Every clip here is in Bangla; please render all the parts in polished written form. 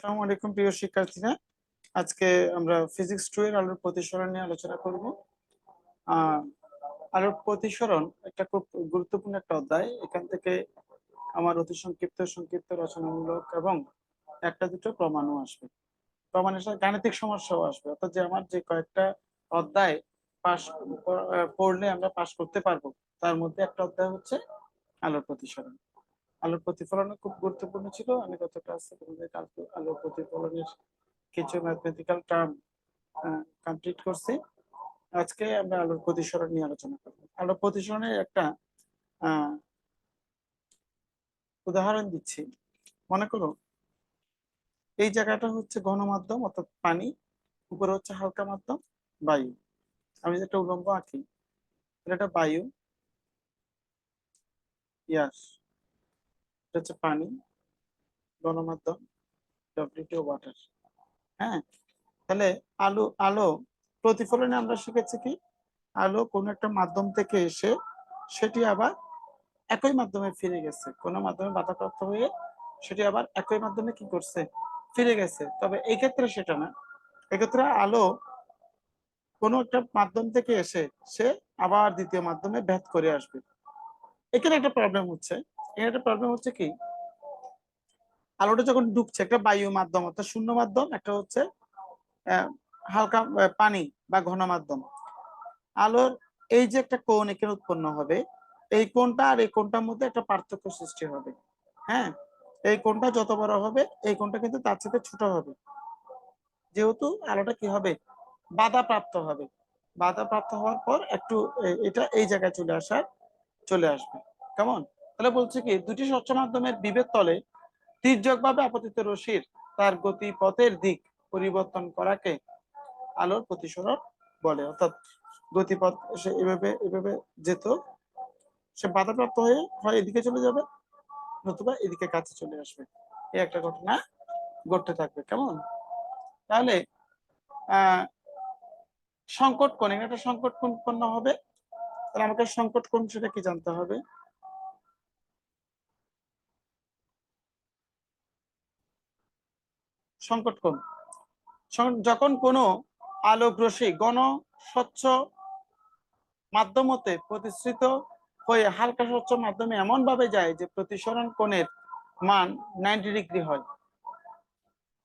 আসসালামু আলাইকুম প্রিয় শিক্ষার্থীরা। আজকে আমরা ফিজিক্স 2 এর আলোর প্রতিসরণ নিয়ে আলোচনা করব। আলোর প্রতিসরণ একটা খুব গুরুত্বপূর্ণ একটা অধ্যায়। এখান থেকে আমার অতি সংক্ষিপ্ত সংক্ষিপ্ত রচনামূলক এবং একটা দুটো প্রমাণও আসবে। প্রমাণের সাথে গাণিতিক সমস্যাও আসবে। অর্থাৎ যে আমার যে কয়েকটা অধ্যায় পাস পড়লে আমরা পাস করতে পারবো, তার মধ্যে একটা অধ্যায় হচ্ছে আলোর প্রতিসরণ। আলোর প্রতিফলন খুব গুরুত্বপূর্ণ ছিল। আমি গত ক্লাসে তোমাদের আলোর প্রতিফলনের কিছু ম্যাথমেটিক্যাল টার্ম কমপ্লিট করছি। আজকে আমরা আলোর প্রতিসরণ নিয়ে আলোচনা করব। আলোর প্রতিসরণের একটা উদাহরণ দিচ্ছি। মনে করো এই জায়গাটা হচ্ছে ঘন মাধ্যম অর্থাৎ পানি, উপরে হচ্ছে হালকা মাধ্যম বায়ু। আমি যেটা উলম্ব আঁকি, এটা বায়ু, ইয়াস, এটা হচ্ছে পানি, গণমাধ্যম, ডব্লিউটি ওয়াটার। হ্যাঁ, তাহলে আলো আলো প্রতিফলনে আমরা শিখেছি কি, আলো কোন একটা মাধ্যম থেকে এসে সেটি আবার একই মাধ্যমে ফিরে গেছে, কোন মাধ্যমে বাধাপ্রাপ্ত হয়ে সেটি আবার একই মাধ্যমে কি করছে, ফিরে গেছে। তবে এই ক্ষেত্রে সেটা না, এক্ষেত্রে আলো কোন একটা মাধ্যম থেকে এসে সে আবার দ্বিতীয় মাধ্যমে ভেদ করে আসবে। এখানে একটা প্রবলেম হচ্ছে, এখানে একটা প্রবলেম হচ্ছে কি, আলোটা যখন ডুবছে একটা বায়ু মাধ্যম অর্থাৎ শূন্য মাধ্যম, একটা হচ্ছে হালকা পানি বা ঘন মাধ্যম। আলোর এই যে একটা কোণ এখানে উৎপন্ন হবে, এই কোণটা আর এই কোণটার মধ্যে একটা পার্থক্য সৃষ্টি হবে। হ্যাঁ, এই কোণটা যত বড় হবে এই কোণটা কিন্তু তার সাথে ছোট হবে, যেহেতু আলোটা কি হবে, বাধা প্রাপ্ত হবে। বাধা প্রাপ্ত হওয়ার পর একটু এটা এই জায়গায় চলে আসবে। কেমন? তাহলে বলছে কি, দুটি স্বচ্ছ মাধ্যমের বিভেদ তলে তির্যকভাবে আপতিত রশ্মির তার গতিপথের দিক পরিবর্তন করাকে আলোর প্রতিসরণ বলে। অর্থাৎ গতিপথ সে এভাবে এভাবে যেত, সে বাধাপ্রাপ্ত হয়ে হয় এদিকে চলে যাবে, নতুবা এদিকে কাছে চলে আসবে। এই একটা ঘটনা ঘটতে থাকবে। কেমন? তাহলে আহ সংকট কোণ, একটা সংকট কোণ উৎপন্ন হবে। তাহলে আমাকে সংকট কোণ সেটা কি জানতে হবে। সংকট কোণ যখন কোনো আলোক রশ্মি ঘন স্বচ্ছ মাধ্যম হতে প্রতিসৃত হয়ে হালকা স্বচ্ছ মাধ্যমে এমন ভাবে যায় যে প্রতিসরণ কোণের মান 90 ডিগ্রি হয়,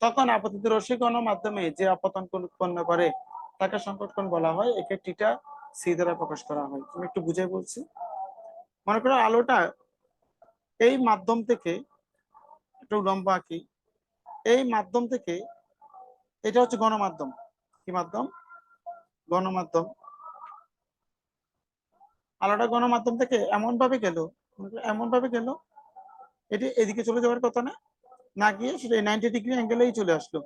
তখন আপতিত রশ্মি ঘন মাধ্যমে যে আপতন কোণ উৎপন্ন করে তাকে সংকট কোণ বলা হয়। একে টিটা সি দ্বারা প্রকাশ করা হয়। আমি একটু বুঝাই বলছি। মনে করো আলোটা এই মাধ্যম থেকে, একটু উলম্ব আঁকি, এই মাধ্যম থেকে, এটা হচ্ছে গণমাধ্যম। কি মাধ্যম? গণমাধ্যম। আলোটা গণমাধ্যম থেকে এমন ভাবে গেল এটি এদিকে চলে যাওয়ার কথা না, না গিয়ে সেটা 90 ডিগ্রি অ্যাঙ্গেলেই চলে আসলো।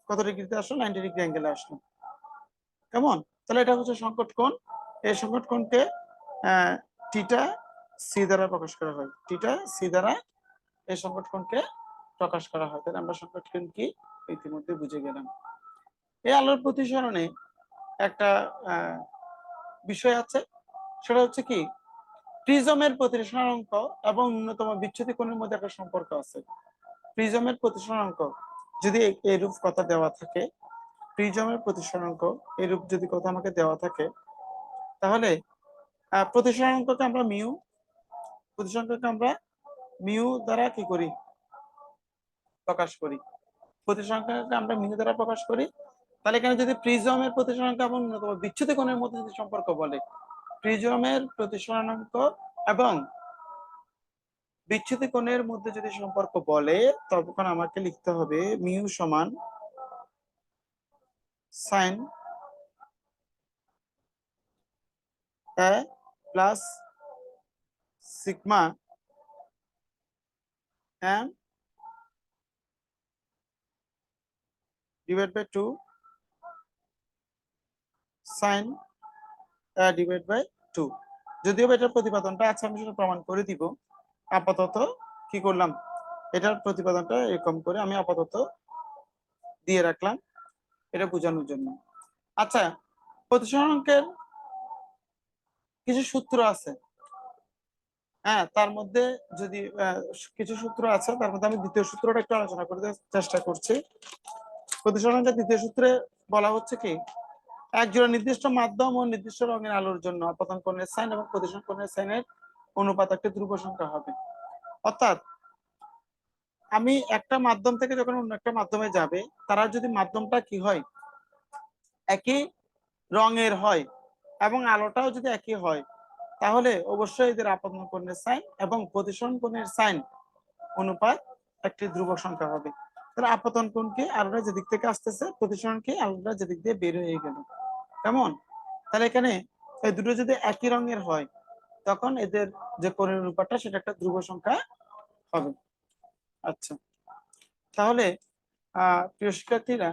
কত ডিগ্রিতে আসলো? 90 ডিগ্রি অ্যাঙ্গেলে আসলো। কেমন? তাহলে এটা হচ্ছে সংকট কোণ। এই সংকট কোণকে টিটা সি দ্বারা প্রকাশ করা হয়। টিটা সি দ্বারা এই সংকট কোণকে প্রকাশ করা হয়। তাহলে আমরা সংকট কোণ কি ইতিমধ্যে বুঝে গেলাম। এই আলোর প্রতিসরণে একটা বিষয় আছে, সেটা হচ্ছে কি, প্রিজমের প্রতিসরণাঙ্ক এবং ন্যূনতম বিচ্যুতি কোণের মধ্যে একটা সম্পর্ক আছে। প্রিজমের প্রতিসরণাঙ্ক যদি এরূপ কথা দেওয়া থাকে, প্রিজমের প্রতিসরণাঙ্ক এরূপ যদি কথা আমাকে দেওয়া থাকে, তাহলে প্রতিসরণাঙ্ককে আমরা মিউ দ্বারা কি করি, প্রকাশ করি। প্রতিসরণাঙ্ককে আমরা মিউ দ্বারা প্রকাশ করি। তাহলে এখানে যদি প্রিজমের প্রতিসরণাঙ্ক এবং ন্যূনতম বিচ্যুতি কোণের মধ্যে যদি সম্পর্ক বলে, প্রিজমের প্রতিসরণাঙ্ক এবং বিচ্যুতি কোণের মধ্যে যদি সম্পর্ক বলে, তখন আমাকে লিখতে হবে মিউ সমান sine A plus sigma M divide by 2 sine A divide by 2। যদিও এটার প্রতিপাদনটা আছে, আমি সেটা প্রমাণ করে দিব। আপাতত কি করলাম, এটার প্রতিপাদনটা এরকম করে আমি আপাতত দিয়ে রাখলাম, এটা বোঝানোর জন্য। আচ্ছা, প্রতিসরণাঙ্কের কিছু সূত্র আছে। হ্যাঁ, তার মধ্যে যদি কিছু সূত্র আছে, তার মধ্যে আমি দ্বিতীয় সূত্রটা একটু আলোচনা করতে চেষ্টা করছি। প্রতিসরণের দ্বিতীয় সূত্রে বলা হচ্ছে কি, একজোড়া নির্দিষ্ট মাধ্যম ও নির্দিষ্ট রঙের আলোর জন্য আপতন কোণের সাইন এবং প্রতিসরণ কোণের সাইনের অনুপাত একটি ধ্রুব সংখ্যা হবে। অর্থাৎ আমি একটা মাধ্যম থেকে যখন অন্য একটা মাধ্যমে যাবে, তারা যদি মাধ্যমটা কি হয়, একই রঙের হয় এবং আলোটাও যদি একই হয়, তাহলে অবশ্যই এদের আপতন কোণের সাইন এবং প্রতিসরণ কোণের সাইন অনুপাত একটি ধ্রুবক সংখ্যা হবে। তাহলে আপতন কোণকে আলোটা যেদিক থেকে আসতেছে, প্রতিসরণকে আলোটা যেদিক দিয়ে বের হয়ে গেল। কেমন? তাহলে এখানে এই দুটো যদি একই রঙের হয়, তখন এদের যে কোণের অনুপাতটা সেটা একটা ধ্রুব সংখ্যা হবে। আচ্ছা, তাহলে প্রিয় শিক্ষার্থীরা,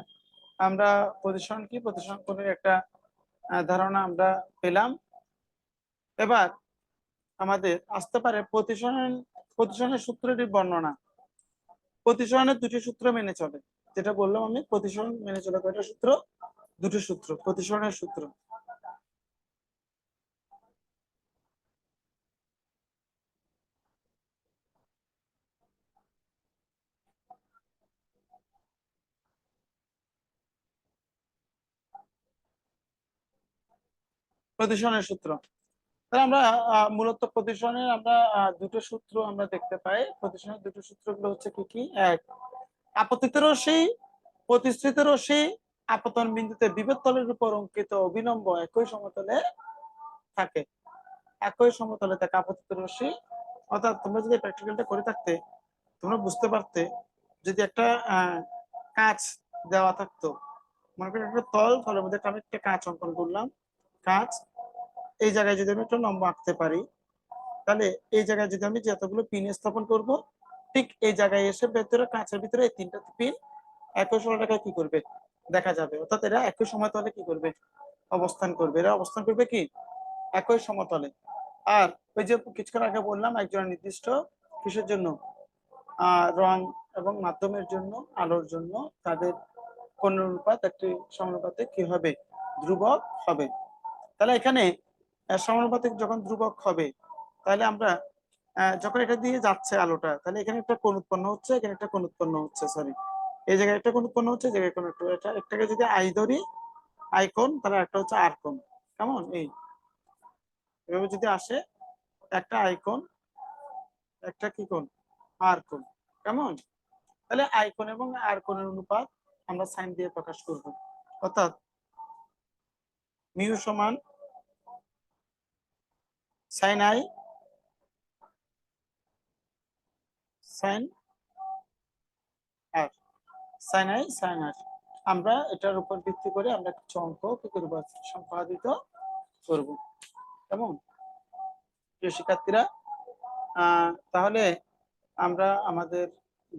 আমরা প্রতিসরণ কি, প্রতিসরণ কোণের একটা ধারণা আমরা পেলাম। এবার আমাদের আসতে পারে প্রতিসরণের সূত্রটির বর্ণনা। প্রতিসরণের দুটি সূত্র মেনে চলে, যেটা বললাম আমি, প্রতিসরণ মেনে চলে কয়টা সূত্র? দুটি সূত্র, প্রতিসরণের সূত্র। প্রতিসরণের সূত্র, তাহলে আমরা মূলত প্রতিসরণের আমরা দুটো সূত্র আমরা দেখতে পাই। প্রতিসরণের দুটো সূত্রগুলো হচ্ছে কি কি? এক, আপতিত রশ্মি প্রতিসৃত রশ্মি আপতন বিন্দুতে বিভব তলের উপর অঙ্কিত অভিলম্ব একই সমতলে থাকে। একই সমতলে থাকে আপতিত রশ্মি। অর্থাৎ তোমরা যদি প্র্যাকটিক্যালটা করে থাকতে, তোমরা বুঝতে পারতে, যদি একটা কাঁচ দেওয়া থাকতো, মনে করি একটা তলের মধ্যে আমি একটা কাঁচ অঙ্কন করলাম, কাঁচ, এই জায়গায় যদি আমি একটা লম্ব আঁকতে পারি, তাহলে এই জায়গায় যদি আমি যতগুলো পিন স্থাপন করব, ঠিক এই জায়গায় এসে ভেতরে কাঁচের ভিতরে এই তিনটা পিন একই সময়টাকে কি করবে, দেখা যাবে। অর্থাৎ এরা একই সমতলে কি করবে, অবস্থান করবে। এরা অবস্থান করবে কি, একই সমতলে। আর ওই যে কিছুক্ষণ আগে বললাম, একজন নির্দিষ্ট কিসের জন্য, রং এবং মাধ্যমের জন্য, আলোর জন্য তাদের কোন অনুপাত একটি সমানুপাতে কি হবে, ধ্রুবক হবে। তাহলে এখানে সমানুপাতিক যখন ধ্রুবক হবে, তাহলে আমরা যখন এটা দিয়ে যাচ্ছে আলোটা, তাহলে এখানে একটা কোণ উৎপন্ন হচ্ছে, এখানে একটা কোণ উৎপন্ন হচ্ছে, সরি, এই জায়গায় একটা কোণ উৎপন্ন হচ্ছে, এই জায়গায় কোণ এটা একটাকে যদি আই ধরি, আই কোণ, তাহলে একটা হচ্ছে আর কোণ। কেমন? এই এভাবে যদি আসে, একটা আই কোণ, একটা কি কোণ, আর কোণ। কেমন? তাহলে আই কোণ এবং আর কোণের অনুপাত আমরা সাইন দিয়ে প্রকাশ করব। অর্থাৎ মিউ সমান sine i sine r, sine i sine r. আমরা এটার উপর ভিত্তি করে আমরা কিছু অঙ্ক কি করব, সম্পাদিত করব। কেমন প্রিয় শিক্ষার্থীরা? তাহলে আমরা আমাদের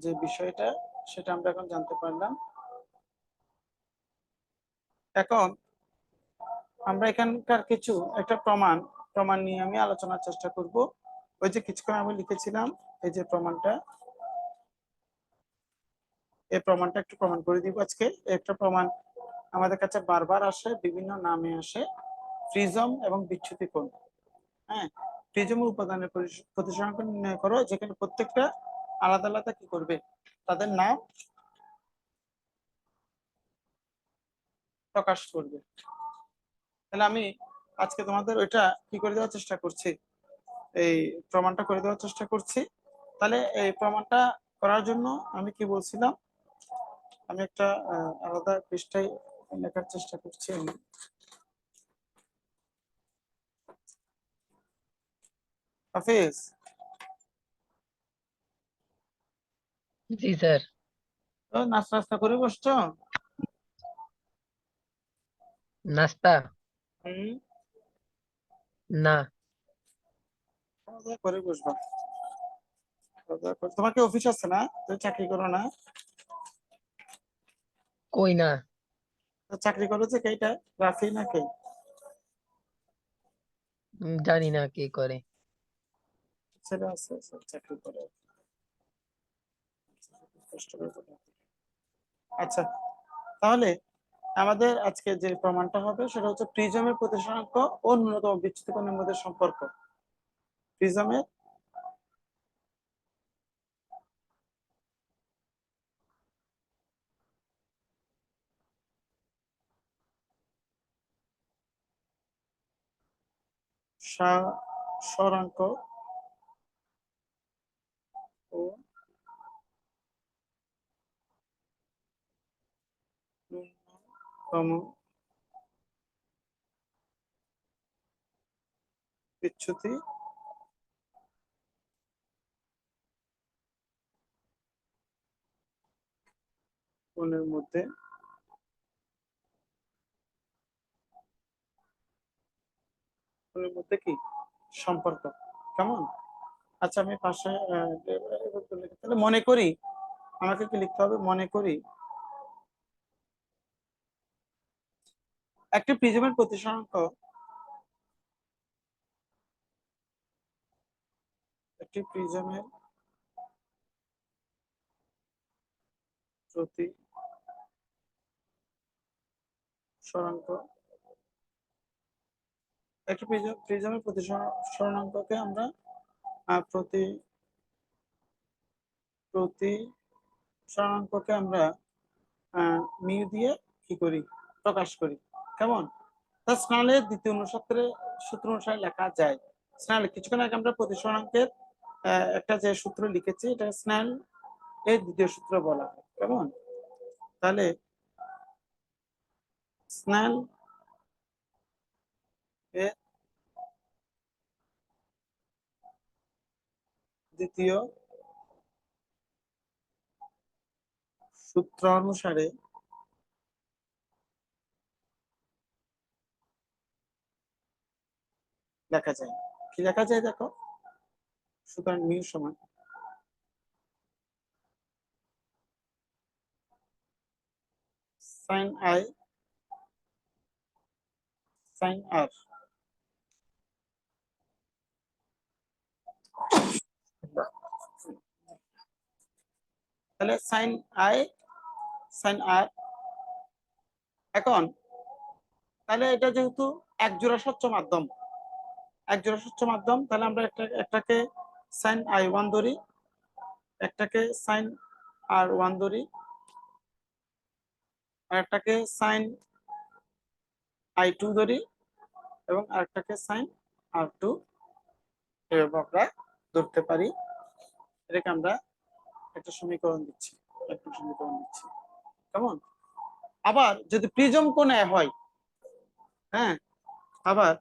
যে বিষয়টা, সেটা আমরা এখন জানতে পারলাম। এখন আমরা এখানকার কিছু একটা প্রমাণ প্রমাণ নিয়ে আমি আলোচনার চেষ্টা করব। ওই যে কিছুক্ষণ আমি লিখেছিলাম, এই যে প্রমাণটা, এই প্রমাণটা একটু প্রমাণ করে দিব আজকে। একটা প্রমাণ আমাদের কাছে বারবার আসে, বিভিন্ন নামে আসে, প্রিজম এবং বিচ্যুতি কোণ। হ্যাঁ, প্রিজমের উপাদানের প্রতিসরণ কোণ নির্ণয় করো, যেখানে প্রত্যেকটা আলাদা আলাদা কি করবে, তাদের নাম প্রকাশ করবে। তাহলে আমি আজকে তোমাদের ওইটা কি করে দেওয়ার চেষ্টা করছি, এই প্রমাণটা করে দেওয়ার চেষ্টা করছি। তাহলে এই প্রমাণটা করার জন্য আমি কি বলছিলাম, আমি একটা আলাদা পৃষ্ঠায় লেখার চেষ্টা করছি। আমি হাফিজ, জি স্যার। তো নাস্তা নাস্তা করে বসছো? নাস্তা? হুম, না। খাওয়া দাওয়া করে বসবা। খাওয়া দাওয়া করে, তোমার কি অফিস আছে না? তুমি চাকরি করো না? কই না। তো চাকরি করো যে কেইটা, রাফি না কে? জানি না কে করে। ছেলে আছে, চাকরি করে, কষ্ট করে করে। আচ্ছা, তাহলে আমাদের আজকে যে প্রমাণটা হবে সেটা হচ্ছে প্রিজমের প্রতিসরাঙ্ক ও ন্যূনতম বিচ্যুতি কোণের মধ্যে সম্পর্ক। প্রিজমের স্বরাঙ্ক ও ন্যূনতম বিচ্যুতি কোণের মধ্যে কি সম্পর্ক। কেমন? আচ্ছা, আমি পাশে তাহলে মনে করি, আমাকে কি লিখতে হবে? মনে করি একটি প্রিজমের প্রতিসরাঙ্ক একটি প্রিজমের প্রতিসরাঙ্ক একটি প্রিজমের প্রতিসরাঙ্ককে আমরা প্রতিসরাঙ্ককে আমরা মিউ দিয়ে কি করি? প্রকাশ করি। কেমন? তা স্নেলের দ্বিতীয় সূত্র অনুসারে লেখা যায়। স্নেল কিছুক্ষণ আগে আমরা প্রতিসরাঙ্কের একটা যে সূত্র লিখেছি, এটা স্নেল এর দ্বিতীয় সূত্র বলা হয়। কেমন? তাহলে স্নেল এর দ্বিতীয় সূত্র অনুসারে লেখা যায়। কি লেখা যায় দেখো? সুতরাং মিউ সমান সাইন আই সাইন আর। তাহলে সাইন আই সাইন আর। এখন তাহলে এটা যেহেতু এক জোড়া স্বচ্ছ মাধ্যম, তাহলে আমরা একটাকে সাইন আই ওয়ান ধরি, একটাকে সাইন আর ওয়ান ধরি, আর একটাকে সাইন আই টু ধরি, এবং আরেকটাকে সাইন আর টু এভাবে আমরা ধরতে পারি। এটাকে আমরা একটা সমীকরণ দিচ্ছি। কেমন? আবার যদি প্রিজম কোণে হয়, হ্যাঁ, আবার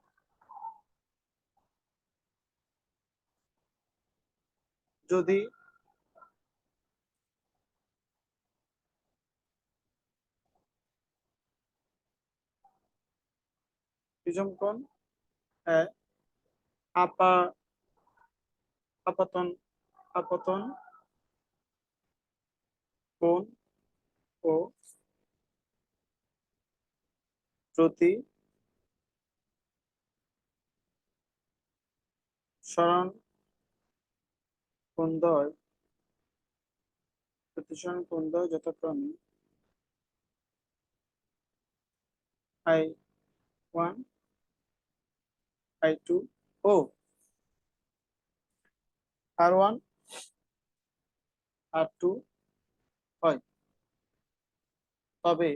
যদি প্রিজম কোণ আপা আপতন আপতন কোণ ও প্রতি সরণ কোণদ্বয় প্রতিসরণ কোণদ্বয় যথাক্রমে আই ওয়ান আই টু ও আর ওয়ান আর টু হয়, তবে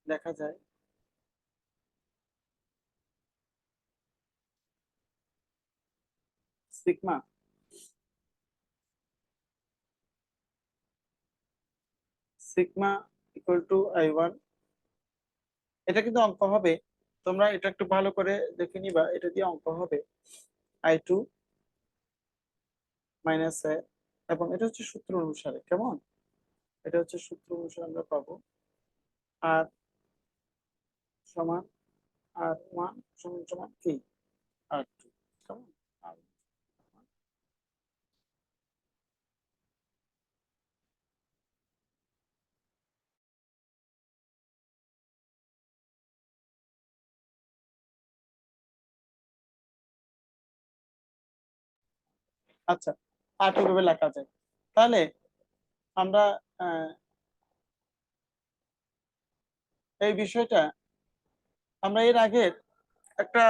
দেখা যায় sigma sigma equal to I one. এটা কিন্তু অঙ্ক হবে, তোমরা এটা একটু ভালো করে দেখে নিবা। এটা দিয়ে অঙ্ক হবে আই টু মাইনাস এ, এবং এটা হচ্ছে সূত্র অনুসারে। কেমন? এটা হচ্ছে সূত্র অনুসারে আমরা পাবো আর সমান আর ওয়ান সমান সমান কি আর টু। কেমন? আর আচ্ছা, আর টু ভাবে লেখা যায়। তাহলে আমরা আহ, এই বিষয়টা আমরা এর আগের একটা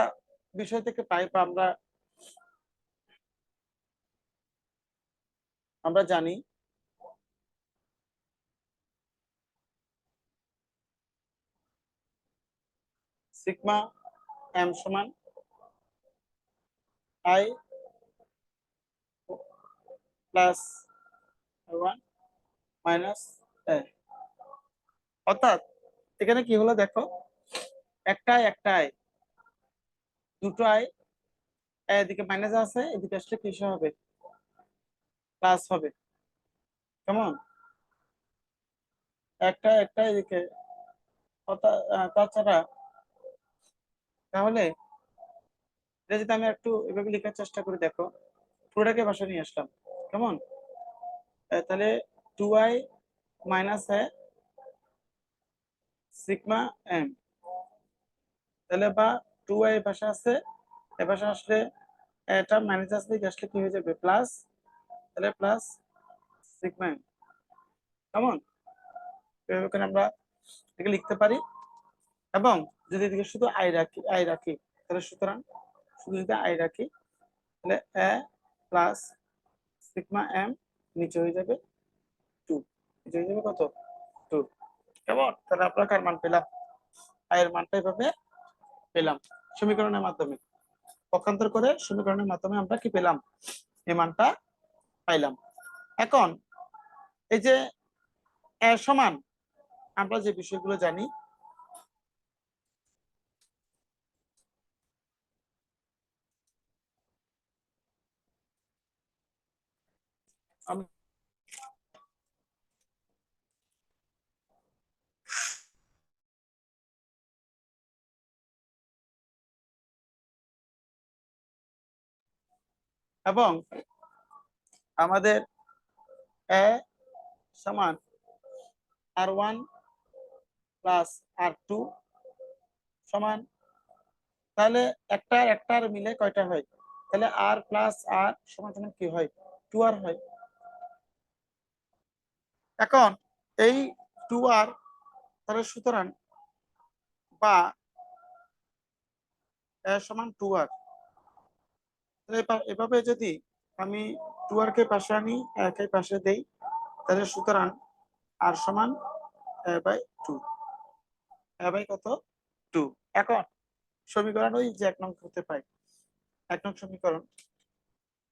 বিষয় থেকে পাই, বা আমরা আমরা জানি সিগমা এম সমান আই প্লাস ওয়ান মাইনাস এ। অর্থাৎ এখানে কি হলো দেখো, একটাই দুটো আই, এদিকে মাইনাস আছে, এদিকে আসলে কি হবে, প্লাস হবে। কেমন, একটা এদিকে। তাছাড়া তাহলে এটা যদি আমি একটু এভাবে লেখার চেষ্টা করি, দেখো পুরোটাকে বাসা নিয়ে আসলাম। কেমন, তাহলে 2i মাইনাস এ সিগমা এম, তাহলে বা 2i ভাষা আছে, এ ভাষা আসলে এটা মাইনাস আসলে আসলে কি হয়ে যাবে, প্লাস, তাহলে প্লাস সিগমা এম। কেমন, এভাবে করে আমরা এটাকে লিখতে পারি। এবং যদি এদিকে শুধু আই রাখি তাহলে সুতরাং শুধু যদি আই রাখি তাহলে এ প্লাস সিগমা এম নিচে হয়ে যাবে 2, নিচে হয়ে যাবে কত, 2। কেমন, তাহলে আমরা কার মান পেলাম, আই এর মানটা এভাবে পেলাম সমীকরণের মাধ্যমে। পক্ষান্তর করে সমীকরণের মাধ্যমে আমরা কি পেলাম, এই মানটা পাইলাম। এখন এই যে এর সমান আমরা যে বিষয়গুলো জানি, এবং আমাদের এ সমান R1 প্লাস R2 সমান, তাহলে একটার মিলে কয়টা হয়, তাহলে আর প্লাস আর সমান সমান কি হয়, 2r হয়। এখন এই 2r, তাহলে সুতরাং বা সমান 2r, এভাবে যদি আমি 2r কে পাশে আনি, একে পাশে দেই, তাহলে সুতরাং আর সমান বাই 2, বাই কত, 2। এখন সমীকরণ ওই যে 1 নং হতে পাই, 1 নং সমীকরণ,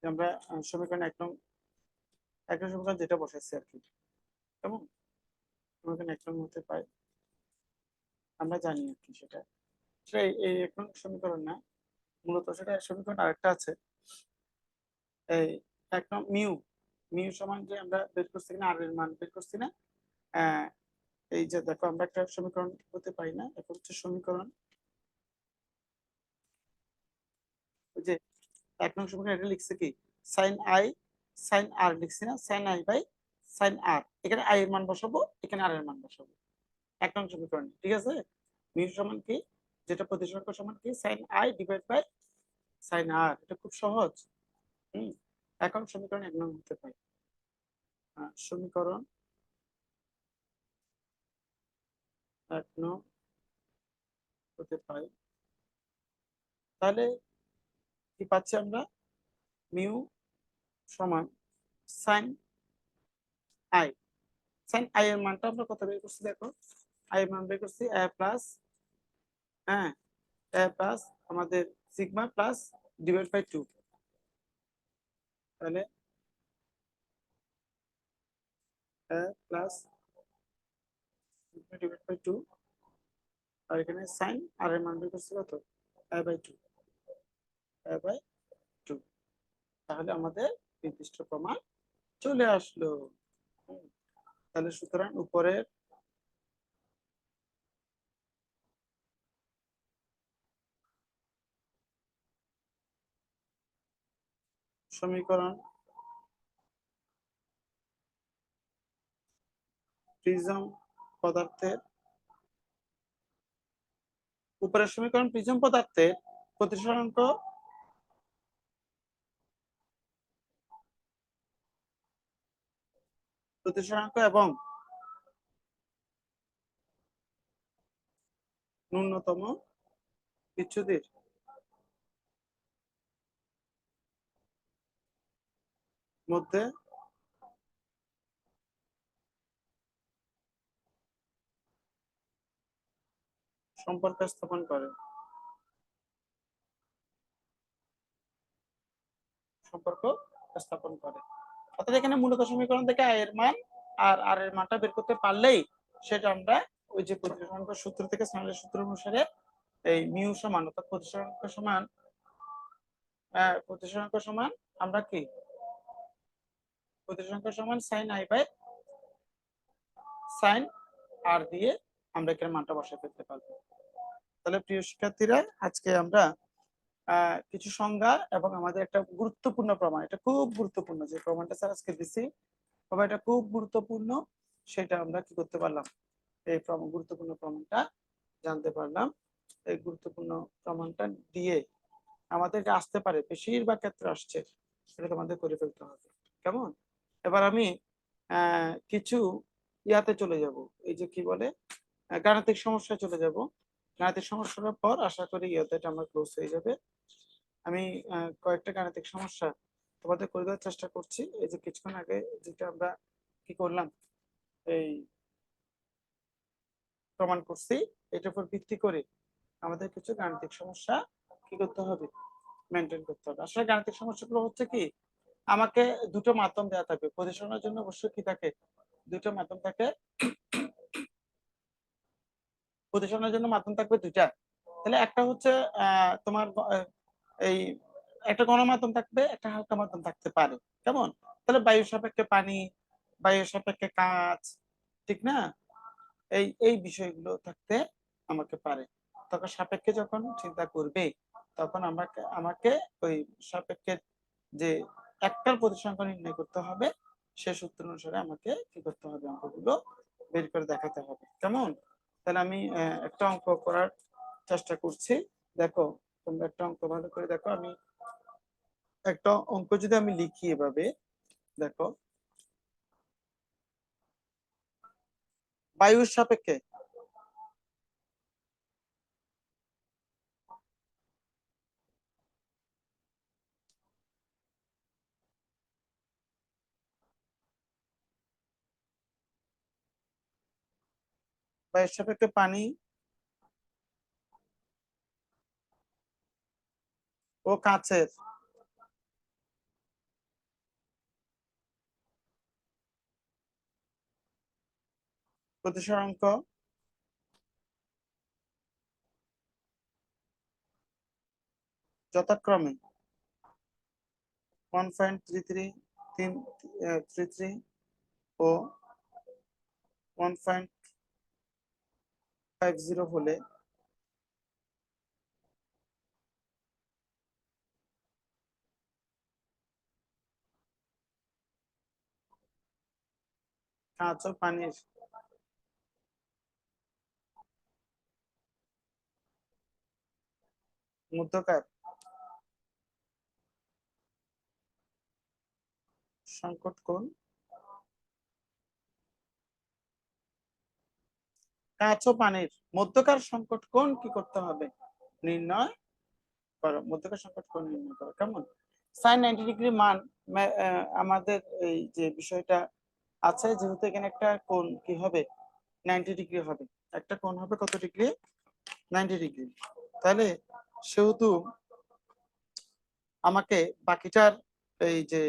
আমরা সমীকরণ 1 নং সমীকরণ যেটা বসাচ্ছি আর কি। কেমন, সমীকরণ 1 নং হতে পাই, আমরা জানি আর কি সেটা, এই 1 নং সমীকরণ না, মূলত সেটা সমীকরণ আরেকটা আছে, এই 1 নং মিউ সমান যে আমরা বের করছি না, আর এর মান বের করছি না, আহ, এই যে দেখো আমরা একটা সমীকরণ হতে পারি না, এখন হচ্ছে সমীকরণ ওই যে 1 নং সমীকরণ এটা লিখছে কি, সাইন আই সাইন আর লিখছি না, সাইন আই বাই সাইন আর, এখানে আই এর মান বসাবো, এখানে আর এর মান বসাবো 1 নং সমীকরণ, ঠিক আছে। মিউ সমান কি, যেটা প্রতিসরণ সমান কি, sine i divide by sine r, এটা খুব সহজ। এখন সমীকরণ 1 নং হতে পাই, সমীকরণ 1 নং হতে পাই, তাহলে কি পাচ্ছি আমরা, মিউ সমান সাইন আই, সাইন আই এর মানটা আমরা কত বের করছি দেখো, আই এর মান বের করছি এ প্লাস, হ্যাঁ এ প্লাস আমাদের সিগমা প্লাস ডিভাইড বাই 2, তাহলে এ প্লাস সিগমা ডিভাইড বাই 2, আর এখানে সাইন আর এর মান বের করছি কত, এ বাই 2, এ বাই 2। তাহলে আমাদের নির্দিষ্ট প্রমাণ চলে আসলো। হুম, তাহলে সুতরাং উপরের সমীকরণ প্রিজম পদার্থের, উপরের সমীকরণ প্রিজম পদার্থের প্রতিসরাঙ্ক এবং ন্যূনতম বিচ্যুতির মধ্যে সম্পর্ক স্থাপন করে। সম্পর্ক স্থাপন করে। অর্থাৎ এখানে মূলত সমীকরণ থেকে আই এর মান আর আর এর মানটা বের করতে পারলেই সেটা আমরা ওই যে প্রতিসরাঙ্ক সূত্র থেকে স্নেলের সূত্র অনুসারে এই মিউ সমান অর্থাৎ প্রতিসরাঙ্ক সমান আমরা কি প্রতিসরাঙ্ক সমান সাইন আই বাই সাইন আর দিয়ে আমরা এখানে মানটা বসায় ফেলতে পারবো। তাহলে প্রিয় শিক্ষার্থীরা, আজকে আমরা কিছু সংজ্ঞা এবং আমাদের একটা গুরুত্বপূর্ণ প্রমাণ, এটা খুব গুরুত্বপূর্ণ যে প্রমাণটা স্যার আজকে দিছি, তবে এটা খুব গুরুত্বপূর্ণ, সেটা আমরা কি করতে পারলাম, এই গুরুত্বপূর্ণ প্রমাণটা জানতে পারলাম। এই গুরুত্বপূর্ণ প্রমাণটা দিয়ে আমাদেরকে আসতে পারে, বেশিরভাগ ক্ষেত্রে আসছে, সেটা তোমাদের করে ফেলতে হবে। কেমন? এবার আমি কিছু ইয়াতে চলে যাব, এই যে কি বলে গাণিতিক সমস্যায় চলে যাব। গাণিতিক সমস্যার পর আশা করি ইয়াতে আমার ক্লোজ হয়ে যাবে। আমি কয়েকটা গাণিতিক সমস্যা তোমাদের করে দেওয়ার চেষ্টা করছি। এই যে কিছুক্ষণ আগে যেটা আমরা কি করলাম, এই প্রমাণ করছি, এটার উপর ভিত্তি করে আমাদের কিছু গাণিতিক সমস্যা কি করতে হবে, মেনটেন করতে হবে। আসলে গাণিতিক সমস্যাগুলো হচ্ছে কি, আমাকে দুটো মাধ্যম দেওয়া থাকবে, প্রতিসরণের জন্য অবশ্যই কি থাকে, দুটো মাধ্যম থাকে, প্রতিসরণের জন্য মাধ্যম থাকবে দুইটা। তাহলে একটা হচ্ছে তোমার এই একটা গণমাধ্যম থাকবে, একটা হালকা মাধ্যম থাকতে পারে। কেমন? তাহলে বায়ুর সাপেক্ষে পানি, বায়ুর সাপেক্ষে কাঁচ, ঠিক না? এই এই বিষয়গুলো থাকতে আমাকে পারে। তখন সাপেক্ষে যখন চিন্তা করবে, তখন আমাকে আমাকে ওই সাপেক্ষের যে একটার প্রতিসংখ্য নির্ণয় করতে হবে, সে সূত্র অনুসারে আমাকে কি করতে হবে, অঙ্কগুলো বের করে দেখাতে হবে। কেমন? তাহলে আমি একটা অঙ্ক করার চেষ্টা করছি। দেখো, তোমরা একটা অঙ্ক ভালো করে দেখো। আমি একটা অঙ্ক যদি আমি লিখি এভাবে, দেখো, বায়ুর সাপেক্ষে বায়ুর সাপেক্ষে পানি ও কাঁচের প্রতিসরাঙ্ক যথাক্রমে 1.33 ও 1.50 হলে কাঁচ ও পানির মধ্যকার সংকট কোণ, কাঁচ ও পানির মধ্যকার সংকট কোণ কি করতে হবে, নির্ণয় করো। মধ্যকার সংকট কোণ নির্ণয় করো। কেমন? sin 90 ডিগ্রি মান আমাদের এই যে বিষয়টা আছে, যেহেতু এখানে একটা কোণ কি হবে, 90 ডিগ্রি হবে। একটা কোণ হবে কত ডিগ্রি? 90 ডিগ্রি। তাহলে সেহেতু আমাকে বাকিটার এই যে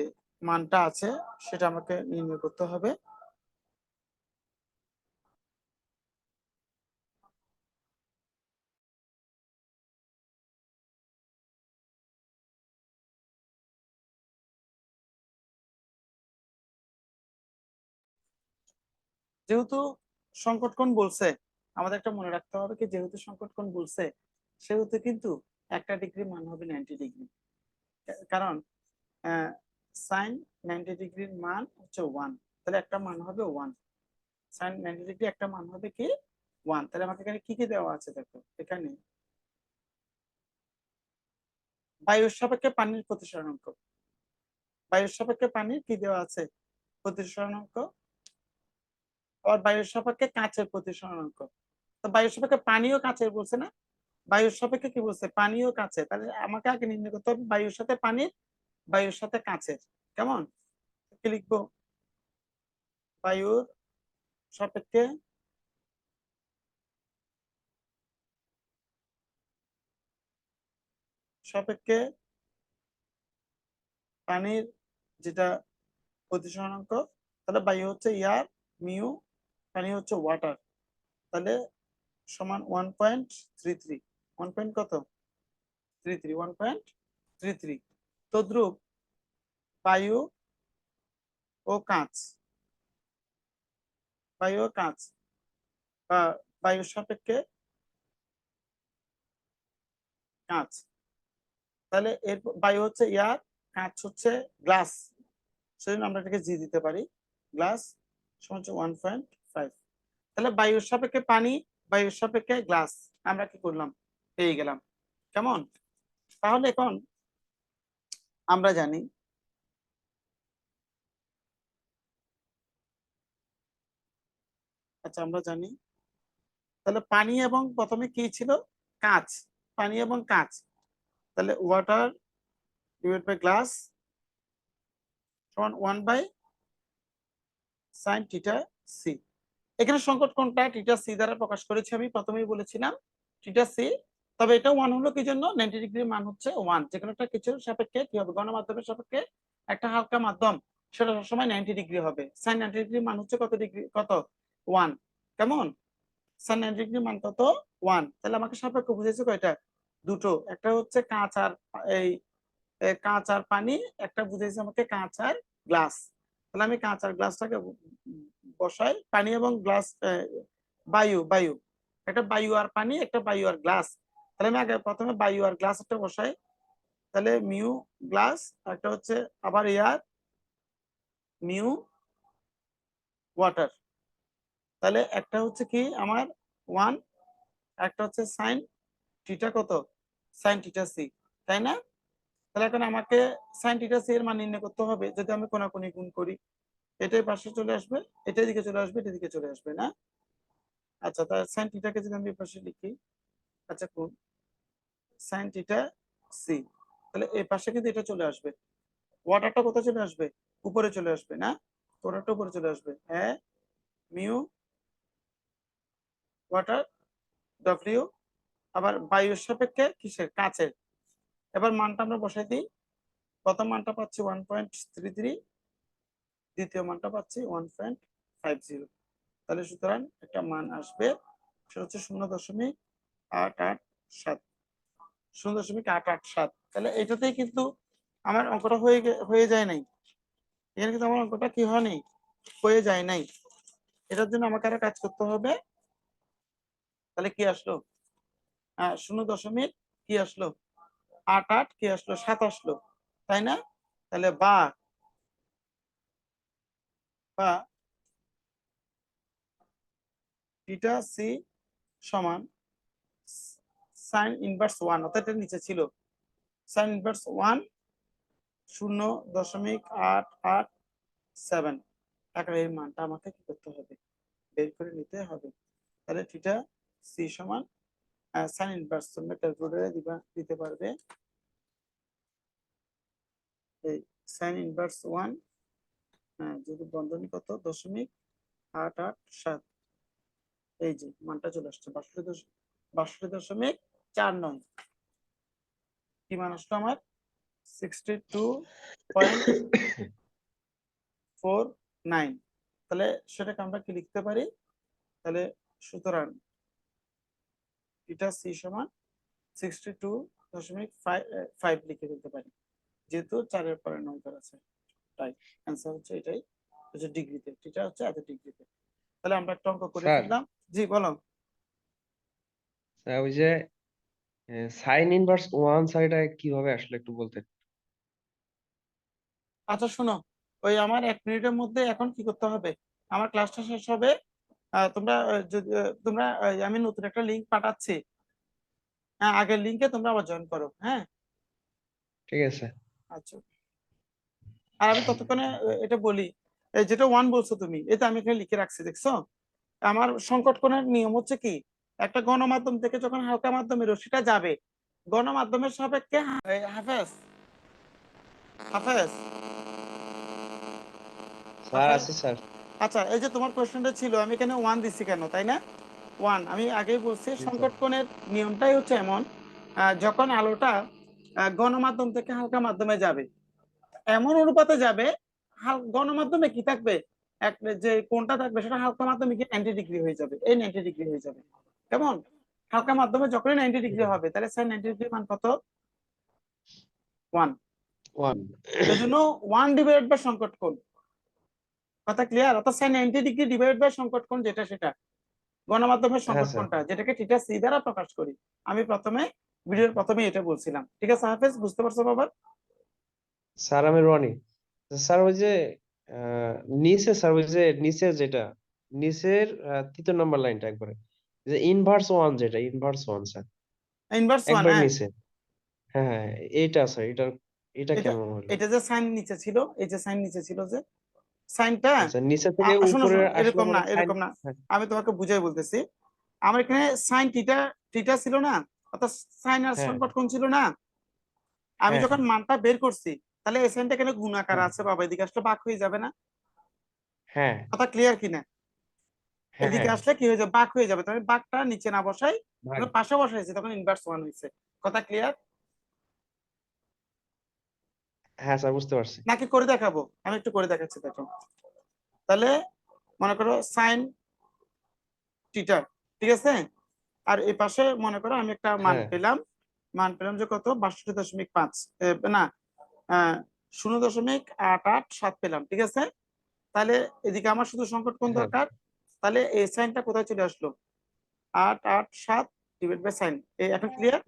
মানটা আছে সেটা আমাকে নির্ণয় করতে হবে। যেহেতু সংকট কোণ বলছে, আমাদের একটা মনে রাখতে হবে কি, যেহেতু সংকট কোণ বলছে, সেহেতু কিন্তু একটা ডিগ্রি মান হবে 90 ডিগ্রি। কারণ সাইন 90 ডিগ্রির মান হচ্ছে 1, তাহলে একটা মান হবে 1। সাইন 90 ডিগ্রি একটা মান হবে কি 1। তাহলে আমাকে এখানে কি কি দেওয়া আছে দেখো, এখানে বায়ুর সাপেক্ষে পানির প্রতিসরণাঙ্ক, বায়ুর সাপেক্ষে পানির কি দেওয়া আছে, প্রতিসরণাঙ্ক। আর বায়ুর সাপেক্ষে কাঁচের প্রতিসরণাঙ্ক। তো বায়ুর সাপেক্ষে পানিও কাঁচের বলছে না, বায়ুর সাপেক্ষে কি বলছে, পানিও কাঁচে। তাহলে আমাকে আগে নির্ণয় করতে হবে বায়ুর সাথে পানির, বায়ুর সাথে কাঁচের। কেমন? কি লিখবো, বায়ুর সাপেক্ষে সাপেক্ষে পানির যেটা প্রতিসরাঙ্ক, তাহলে বায়ু হচ্ছে এয়ার, মিউ পানি হচ্ছে ওয়াটার, তাহলে সমান 1.33। 1 পয়েন্ট কত? 33, 1.33। তদ্রুপ বায়ু ও কাঁচ, বায়ু ও কাঁচ বা বায়ুর সাপেক্ষে কাঁচ, তাহলে এর বায়ু হচ্ছে এয়ার, কাঁচ হচ্ছে গ্লাস, সেজন্য আমরা এটাকে জি দিতে পারি। গ্লাস সমান হচ্ছে 1.5। তাহলে বায়ুর সাপেক্ষে পানি, বায়ুর সাপেক্ষে গ্লাস আমরা কি করলাম? পেয়ে গেলাম। কেমন? তাহলে এখন আমরা জানি আমরা জানি তাহলে পানি এবং প্রথমে কি ছিল? কাঁচ। পানি এবং কাঁচ, তাহলে ওয়াটার ডিভাইড বাই গ্লাস সমান 1/sin থিটা সি। এখানে সংকট কোণটা থিটা সি দ্বারা প্রকাশ করেছি, আমি প্রথমেই বলেছিলাম থিটা সি। তবে এটা 1 হলো কি জন্য? 90 ডিগ্রির মান হচ্ছে 1। যেকোনো একটা কিছুর সাপেক্ষে কি হবে? গণমাধ্যমের সাপেক্ষে একটা হালকা মাধ্যম, সেটা সবসময় 90 ডিগ্রি হবে। sin 90 ডিগ্রির মান হচ্ছে কত ডিগ্রি? কত? 1। কেমন? sin 90 ডিগ্রির মান কত? 1। তাহলে আমাকে সাপেক্ষ বুঝেছে কয়টা? দুটো। একটা হচ্ছে কাঁচ আর এই কাঁচ আর পানি, একটা বুঝাইছে আমাকে কাঁচ আর গ্লাস। তাহলে আমি কাঁচ আর গ্লাসটাকে বসাই, পানি এবং গ্লাস বায়ু, বায়ু একটা বায়ু আর পানি, একটা বায়ু আর গ্লাস। তাহলে আমি আগে প্রথমে বায়ু আর গ্লাস একটা বসাই, তাহলে মিউ গ্লাস, একটা হচ্ছে আবার এয়ার, মিউ ওয়াটার। তাহলে একটা হচ্ছে কি আমার 1, একটা হচ্ছে সাইন থিটা কত? সাইন থিটা সি, তাই না? তাহলে এখন আমাকে সাইন থিটা সি এর মান নির্ণয় করতে হবে। যদি আমি কোনাকুনি গুণ করি, এটাই পাশে চলে আসবে, এটার দিকে চলে আসবে, এটার দিকে চলে আসবে না? আচ্ছা, তাহলে সাইন থিটাকে যদি আমি পাশে লিখি, আচ্ছা কোন সাইন থিটা সি, তাহলে এই পাশে কিন্তু এটা চলে আসবে। ওয়াটারটা কোথায় চলে আসবে? উপরে চলে আসবে না? ওয়াটারটা উপরে চলে আসবে। হ্যাঁ, মিউ ওয়াটার ডব্লিউ, আবার বায়ুর সাপেক্ষে কিসের? কাচের। এবার মানটা আমরা বসাই দিই। প্রথম মানটা পাচ্ছি 1.33, দ্বিতীয় মানটা পাচ্ছি 1.50। তাহলে সুতরাং একটা মান আসবে, সেটা হচ্ছে 0.887, 0.887। তাহলে এটাতেই কিন্তু আমার অঙ্কটা হয়ে যায় নাই। এখানে কিন্তু আমার অঙ্কটা কি হয়নি? হয়ে যায় নাই। এটার জন্য আমাকে আরো কাজ করতে হবে। তাহলে কি আসলো? 0. কি আসলো? 88 কি আসলো? 7 আসলো, তাই না? তাহলে বা থিটা সি সমান সাইন ইনভার্স 1, অর্থাৎ এর নিচে ছিল সাইন ইনভার্স 1 0.887। এখন এই মানটা আমাকে কি করতে হবে? বের করে নিতে হবে। তাহলে থিটা সি সমান সাইন ইনভার্স, তোমরা ক্যালকুলেটরে দিতে পারবে। এই সাইন ইনভার্স 1, যদি বন্ধনী কত? 0.887, এই যে মানটা চলে আসছে 62.49। কি মান আসলো আমার? 62.49। তাহলে সেটাকে আমরা কি লিখতে পারি? তাহলে সুতরাং থিটা সি সমান 62.5 লিখে দিতে পারি, যেহেতু 4 এর পরে 9 ঘর আছে। তাই অ্যান্সার হচ্ছে এটাই, হচ্ছে ডিগ্রিতে, থিটা হচ্ছে এত ডিগ্রিতে। তাহলে আমরা একটা অঙ্ক করে স্যার, ফেললাম। জি বলো। ওই যে সাইন ইনভার্স ওয়ান সাইডটা কিভাবে আসলে একটু বলতেন? আচ্ছা শোনো, ওই আমার 1 মিনিটের মধ্যে এখন কি করতে হবে? আমার ক্লাসটা শেষ হবে। তোমরা যদি তোমরা আমি নতুন একটা লিংক পাঠাচ্ছি, হ্যাঁ আগের লিংকে তোমরা আবার জয়েন করো। হ্যাঁ, ঠিক আছে। আচ্ছা। আর আমি ততক্ষণে এটা বলি, এই যেটা 1 বলছো তুমি, এটা আমি এখানে লিখে রাখছি, দেখছো? আমার সংকট কোণের নিয়ম হচ্ছে কি, একটা গণমাধ্যম থেকে যখন হালকা মাধ্যমে রশ্মিটা যাবে, গণমাধ্যমের সাপেক্ষে হাফেজ, হাফেজ, স্যার হাফেজ। আছি স্যার। আচ্ছা, এই যে তোমার কোশ্চেনটা ছিল, আমি এখানে 1 দিচ্ছি কেন, তাই না? 1 আমি আগেই বলছি, জি স্যার। সংকট কোণের নিয়মটাই হচ্ছে এমন, যখন আলোটা গণমাধ্যম থেকে হালকা মাধ্যমে যাবে, এমন অনুপাতে যাবে গণমাধ্যমে কি থাকবে, এক যে কোনটা থাকবে সেটা হালকা মাধ্যমে কি 90 ডিগ্রি হয়ে যাবে, এই 90 ডিগ্রি হয়ে যাবে। কেমন? হালকা মাধ্যমে যখনই 90 ডিগ্রি হবে তাহলে sin 90 ডিগ্রি মান কত? 1। 1 এই জন্য 1 ডিভাইডেড বাই সংকট কোণ। কথা ক্লিয়ার? অর্থাৎ sin 90 ডিগ্রি ডিভাইডেড বাই সংকট কোণ যেটা সেটা গণমাধ্যমের হ্যাঁ সংকট স্যার। কোণটা, যেটাকে থিটা সি দ্বারা প্রকাশ করি। আমি ভিডিওর প্রথমে এটা বলছিলাম। ঠিক আছে হাফেজ, বুঝতে পারছো বাবা? স্যার আমি রনি। স্যার ওই যে আহ, নিচে স্যার ওই যে নিচে যেটা নিচের 3 নম্বর লাইনটা একবারে যে ইনভার্স ওয়ান, যেটা ইনভার্স ওয়ান স্যার ইনভার্স 1, একবার হ্যাঁ। নিচে। হ্যাঁ হ্যাঁ, এইটা স্যার এটা এটা কেমন হলো? এটা যে সাইন নিচে ছিল, এই যে সাইন নিচে ছিল যে সাইনটা, আচ্ছা, নিচে থেকে শোনো উপরে শোনো, আসলে এরকম না, মানে সাইন। এরকম না। আমি তোমাকে বুঝাই বলতেছি। আমার এখানে সাইন থিটা থিটা ছিল না, অর্থাৎ সাইন আর হ্যাঁ সংকট কোণ ছিল না। আমি হ্যাঁ যখন মানটা বের করছি তাহলে এই সাইনটা এখানে গুণাকার হ্যাঁ আছে বাবা, এদিকে আসলে ভাগ হয়ে যাবে না? হ্যাঁ কথা ক্লিয়ার কিনা? হ্যাঁ এদিকে হ্যাঁ আসলে কি হয়ে যাবে, ভাগ হয়ে যাবে। তবে ভাগটা নিচে না বসাই, ভাগ। পাশে বসাইছি, তখন ইনভার্স 1 হয়েছে। কথা ক্লিয়ার? হ্যাঁ স্যার বুঝতে পারছি। নাকি করে দেখাবো? আমি একটু করে দেখাচ্ছি, দেখো। তাহলে মনে করো সাইন থিটা, ঠিক আছে। আর এই পাশে মনে করো আমি একটা হ্যাঁ মান পেলাম যে কত, 62.5, না, 0.887 পেলাম, ঠিক আছে। তাহলে এদিকে আমার শুধু সংকট কোণ হ্যাঁ দরকার। তাহলে এই সাইনটা কোথায় চলে আসলো, 887 ডিভাইড বাই সাইন। এই এখন ক্লিয়ার?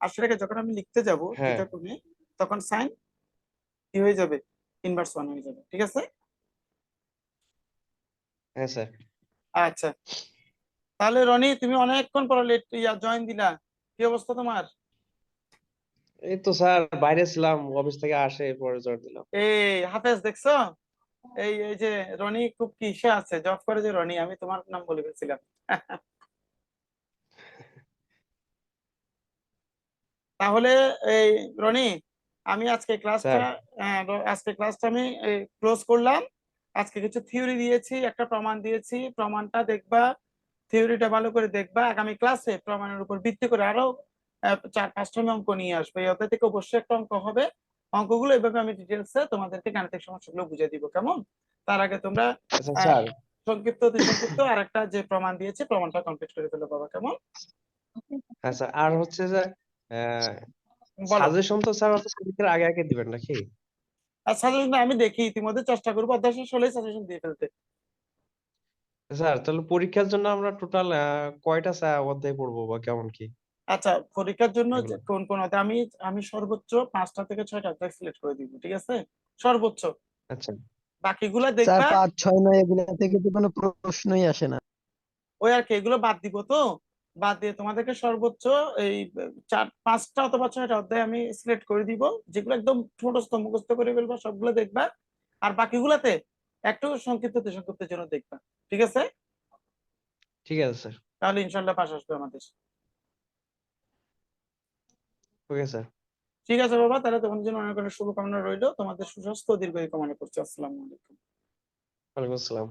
আর সেটাকে যখন আমি লিখতে যাব হ্যাঁ থিটা কোণে, তখন সাইন কি হয়ে যাবে, ইনভার্স 1 হয়ে যাবে, ঠিক আছে। হ্যাঁ স্যার। আচ্ছা, তাহলে রনি তুমি অনেকক্ষণ পর লেট জয়েন দিলা, কি অবস্থা তোমার? এই তো স্যার বাইরে ছিলাম, অফিস থেকে আসে পরে জয়েন দিলাম। এই হাফেজ দেখছো, এই এই যে রনি খুব কিসে আছে, জব করে যে রনি, আমি তোমার নাম বলে ফেলছিলাম। তাহলে এই রনি, আমি স্যার আজকে ক্লাসটা আমি ক্লোজ করলাম। আজকে কিছু থিওরি দিয়েছি, একটা প্রমাণ দিয়েছি, প্রমাণটা দেখবা, থিওরিটা ভালো করে দেখবা। আগামী ক্লাসে প্রমাণের উপর ভিত্তি করে আরো 4-5টা অঙ্ক নিয়ে আসবে। এই অধ্যায় থেকে অবশ্যই একটা অঙ্ক হবে। অঙ্কগুলো এভাবে আমি ডিটেলসে তোমাদেরকে গাণিতিক সমস্যাগুলো বুঝিয়ে দিব, কেমন? তার আগে তোমরা আচ্ছা আহ, স্যার। সংক্ষিপ্ত অতি সংক্ষিপ্ত আর একটা যে প্রমাণ দিয়েছি প্রমাণটা কমপ্লিট করে ফেলো বাবা, কেমন? হ্যাঁ স্যার, আর হচ্ছে যে বলো। সাজেশন তো স্যার হচ্ছে পরীক্ষার আগে আগে দিবেন নাকি? আর সাজেশন আমি দেখি, ইতিমধ্যে চেষ্টা করবো অধ্যায় শেষ হলেই সাজেশন দিয়ে ফেলতে। স্যার তাহলে পরীক্ষার জন্য আমরা টোটাল কয়টা অধ্যায় পড়বো বা কেমন কি আচ্ছা, পরীক্ষার জন্য যে এগুলো? কোন কোন অধ্যায়, আমি সর্বোচ্চ 5টা থেকে 6টা অধ্যায় সিলেক্ট করে দিব, ঠিক আছে, সর্বোচ্চ। আচ্ছা বাকিগুলা স্যার দেখবা, 5, 6, 9 এগুলা থেকে তো কোনো প্রশ্নই আসে না। ওই আর কি, এগুলো বাদ দিব। তো বাদ দিয়ে তোমাদেরকে সর্বোচ্চ এই 5টা অথবা 6টা অধ্যায় আমি সিলেক্ট করে দিব, যেগুলো একদম মুখস্থ মুখস্থ করে ফেলবা, সবগুলো দেখবা। আর বাকিগুলাতে একটু সংক্ষিপ্ত সংক্ষিপ্তের জন্য দেখবা, ঠিক আছে। ঠিক আছে স্যার। তাহলে ইনশাল্লাহ পাশ আসবে আমাদের। Okay sir. ঠিক আছে বাবা, তাহলে তোমাদের জন্য অনেক অনেক শুভকামনা রইলো। তোমাদের সুস্বাস্থ্য ও দীর্ঘায়ু কামনা করছি। আসসালামু আলাইকুম। ওয়ালাইকুম আসসালাম।